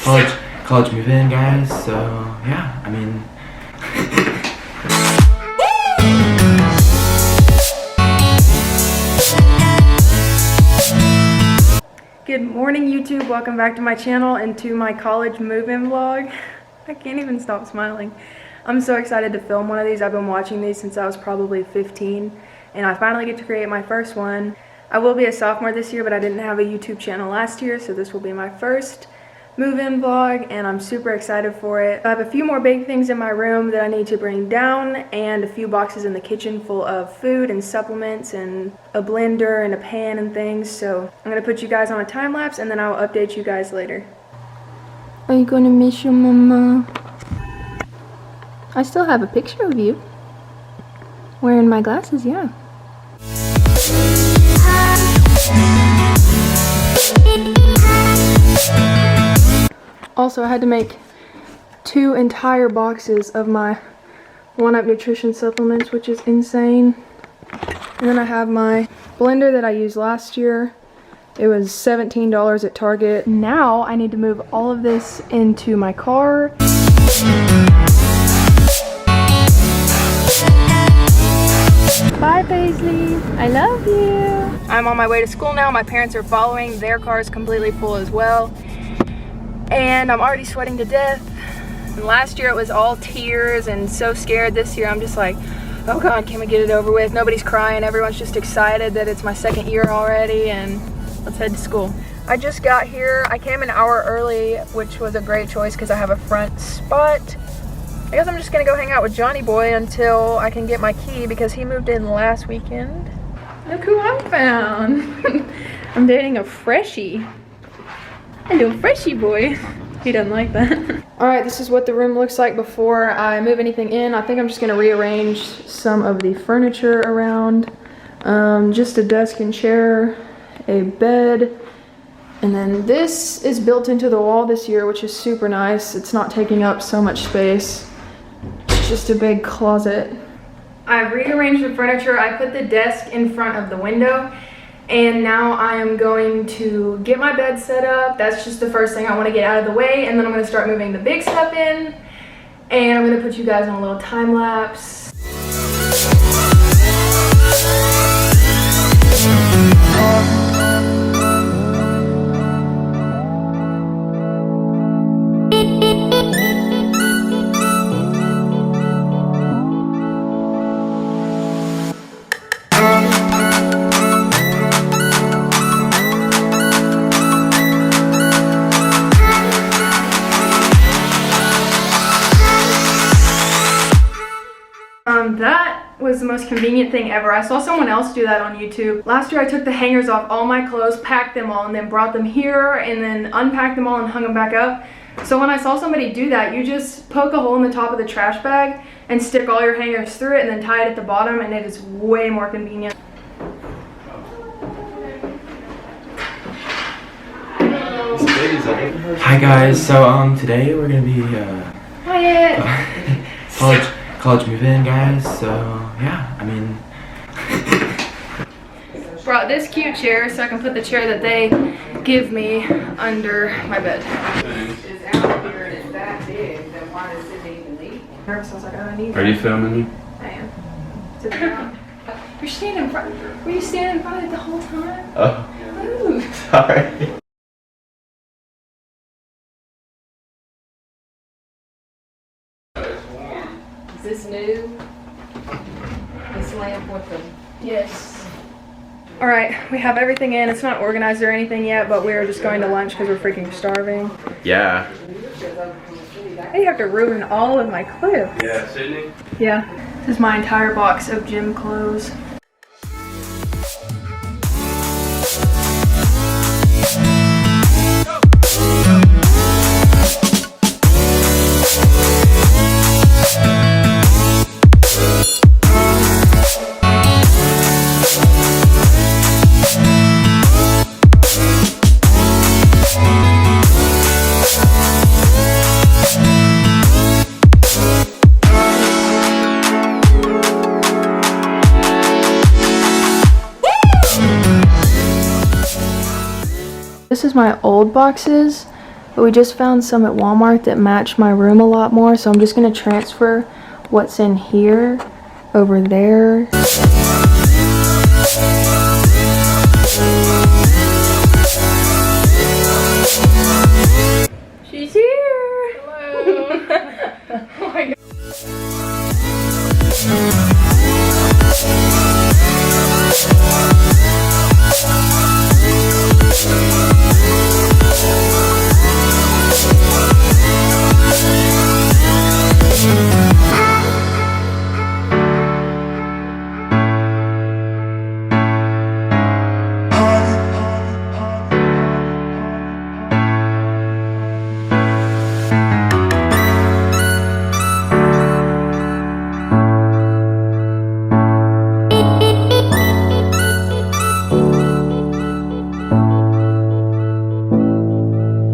college move-in, guys. So yeah, I mean. Good morning, YouTube. Welcome back to my channel and to my college move-in vlog. I can't even stop smiling. I'm so excited to film one of these. I've been watching these since I was probably 15, and I finally get to create my first one. I will be a sophomore this year, but I didn't have a YouTube channel last year, so this will be my first move-in vlog, and I'm super excited for it. I have a few more big things in my room that I need to bring down, and a few boxes in the kitchen full of food and supplements and a blender and a pan and things. So I'm gonna put you guys on a time lapse, and then I'll update you guys later. Are you gonna miss your mama? I still have a picture of you wearing my glasses, yeah. Also, I had to make 2 entire boxes of my 1UP nutrition supplements, which is insane. And then I have my blender that I used last year. It was $17 at Target. Now I need to move all of this into my car. Bye, Paisley. I love you. I'm on my way to school now. My parents are following. Their car is completely full as well. And I'm already sweating to death. And last year it was all tears and so scared. This year I'm just like, oh God, can we get it over with? Nobody's crying. Everyone's just excited that it's my second year already, and let's head to school. I just got here. I came an hour early, which was a great choice because I have a front spot. I guess I'm just gonna go hang out with Johnny Boy until I can get my key because he moved in last weekend. Look who I found. I'm dating a freshie. Hello, freshie boy. He doesn't like that. All right, this is what the room looks like before I move anything in. I think I'm just gonna rearrange some of the furniture around. Just a desk and chair, a bed, and then this is built into the wall this year, which is super nice. It's not taking up so much space. It's just a big closet. I've rearranged the furniture. I put the desk in front of the window. And now I am going to get my bed set up. That's just the first thing I want to get out of the way. And then I'm going to start moving the big stuff in. And I'm going to put you guys on a little time lapse. That was the most convenient thing ever. I saw someone else do that on YouTube. Last year I took the hangers off all my clothes, packed them all, and then brought them here, and then unpacked them all and hung them back up. So when I saw somebody do that, you just poke a hole in the top of the trash bag and stick all your hangers through it and then tie it at the bottom, and it is way more convenient. Hi guys, so today we're gonna be college move-in, guys. So yeah, I mean. Brought this cute chair so I can put the chair that they give me under my bed. It's out here and it's that big, then why does it even leave? Nervous, I was like, oh, I need Are you filming me? I am. Sit down. You're standing in front. Were you standing in front of it the whole time? Oh, Move. sorry. Is this new? This lamp with the... Yes. All right, we have everything in. It's not organized or anything yet, but we're just going to lunch because we're freaking starving. Yeah. Hey, you have to ruin all of my clips. Yeah, Sydney? Yeah. This is my entire box of gym clothes. This is my old boxes. But we just found some at Walmart that match my room a lot more, so I'm just gonna transfer what's in here over there. She's here! Hello! Oh my God.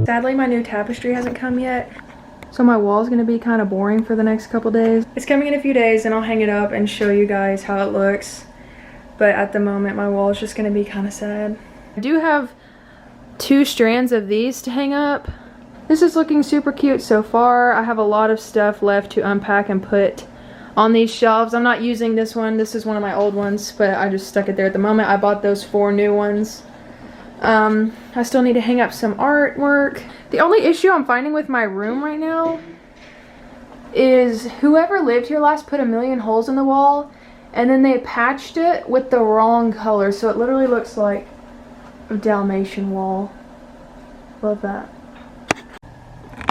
Sadly, my new tapestry hasn't come yet, so my wall is going to be kind of boring for the next couple days. It's coming in a few days and I'll hang it up and show you guys how it looks. But at the moment, my wall is just going to be kind of sad. I do have 2 strands of these to hang up. This is looking super cute so far. I have a lot of stuff left to unpack and put on these shelves. I'm not using this one. This is one of my old ones, but I just stuck it there at the moment. I bought those 4 new ones. I still need to hang up some artwork. The only issue I'm finding with my room right now is whoever lived here last put a million holes in the wall and then they patched it with the wrong color, so it literally looks like a Dalmatian wall. Love that.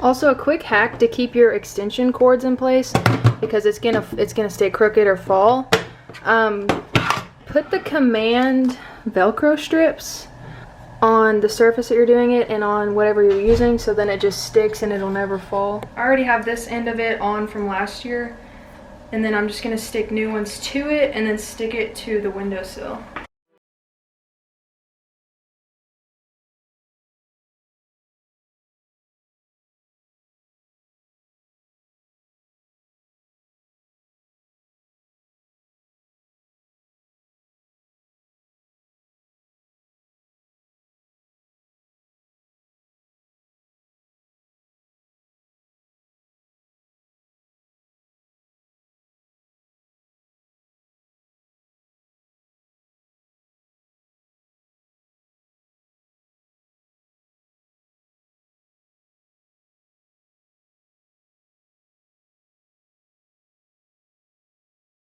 Also, a quick hack to keep your extension cords in place, because it's gonna stay crooked or fall. Put the Command Velcro strips on the surface that you're doing it and on whatever you're using, so then it just sticks and it'll never fall. I already have this end of it on from last year, and then I'm just gonna stick new ones to it and then stick it to the windowsill.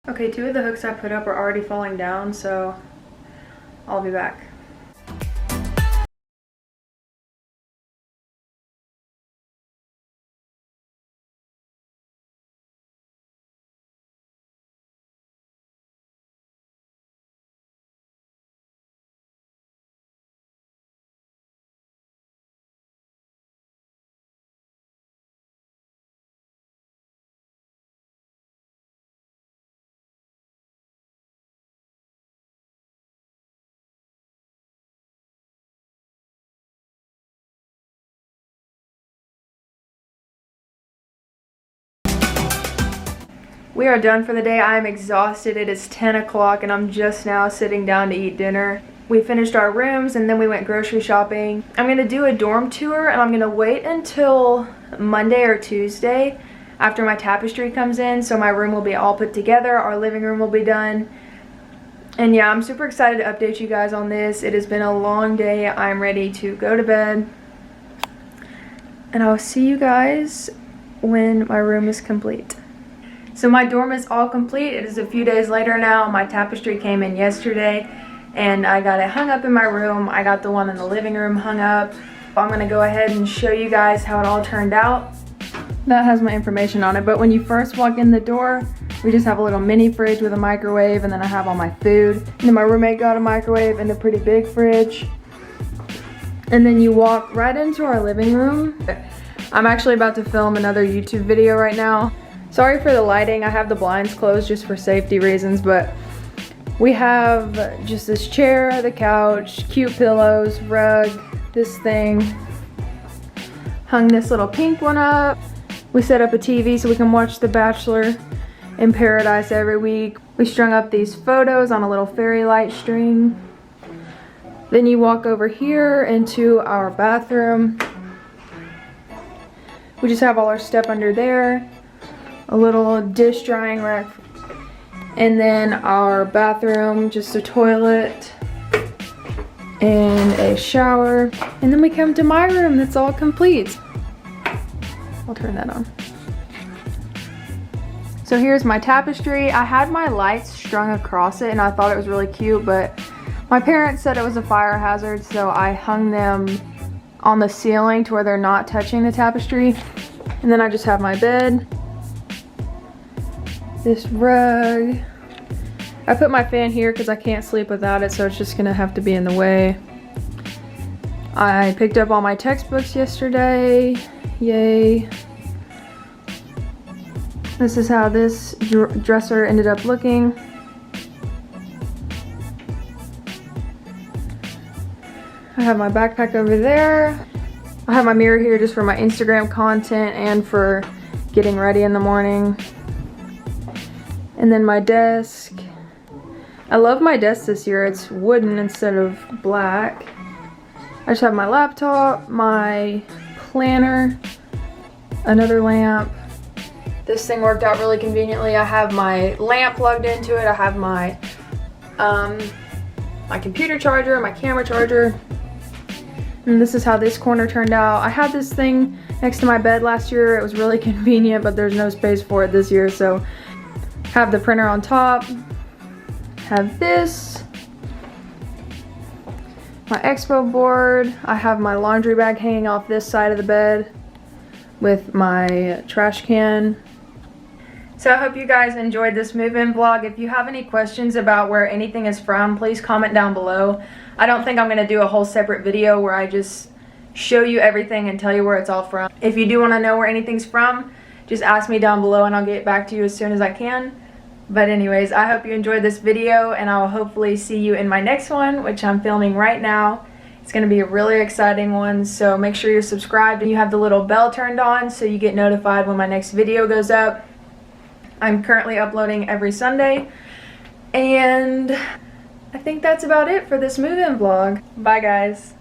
Okay, 2 of the hooks I put up are already falling down, so I'll be back. We are done for the day. I am exhausted. It is 10 o'clock and I'm just now sitting down to eat dinner. We finished our rooms and then we went grocery shopping. I'm gonna do a dorm tour and I'm gonna wait until Monday or Tuesday after my tapestry comes in, so my room will be all put together, our living room will be done. And yeah, I'm super excited to update you guys on this. It has been a long day. I'm ready to go to bed. And I'll see you guys when my room is complete. So my dorm is all complete. It is a few days later now. My tapestry came in yesterday and I got it hung up in my room. I got the one in the living room hung up. I'm gonna go ahead and show you guys how it all turned out. That has my information on it, but when you first walk in the door, we just have a little mini fridge with a microwave, and then I have all my food. And then my roommate got a microwave and a pretty big fridge. And then you walk right into our living room. I'm actually about to film another YouTube video right now. Sorry for the lighting, I have the blinds closed just for safety reasons, but we have just this chair, the couch, cute pillows, rug, this thing. Hung this little pink one up. We set up a TV so we can watch The Bachelor in Paradise every week. We strung up these photos on a little fairy light string. Then you walk over here into our bathroom. We just have all our stuff under there. A little dish drying rack. And then our bathroom, just a toilet and a shower. And then we come to my room that's all complete. I'll turn that on. So here's my tapestry. I had my lights strung across it and I thought it was really cute, but my parents said it was a fire hazard, so I hung them on the ceiling to where they're not touching the tapestry. And then I just have my bed. This rug. I put my fan here because I can't sleep without it, so it's just gonna have to be in the way. I picked up all my textbooks yesterday. Yay. This is how this dresser ended up looking. I have my backpack over there. I have my mirror here just for my Instagram content and for getting ready in the morning. And then my desk. I love my desk this year. It's wooden instead of black. I just have my laptop, my planner, another lamp. This thing worked out really conveniently. I have my lamp plugged into it. I have my my computer charger, my camera charger. And this is how this corner turned out. I had this thing next to my bed last year. It was really convenient, but there's no space for it this year, so have the printer on top. Have this. My expo board. I have my laundry bag hanging off this side of the bed with my trash can. So I hope you guys enjoyed this move-in vlog. If you have any questions about where anything is from, please comment down below. I don't think I'm going to do a whole separate video where I just show you everything and tell you where it's all from. If you do want to know where anything's from, just ask me down below and I'll get back to you as soon as I can. But anyways, I hope you enjoyed this video and I'll hopefully see you in my next one, which I'm filming right now. It's going to be a really exciting one, so make sure you're subscribed and you have the little bell turned on so you get notified when my next video goes up. I'm currently uploading every Sunday, and I think that's about it for this move-in vlog. Bye guys.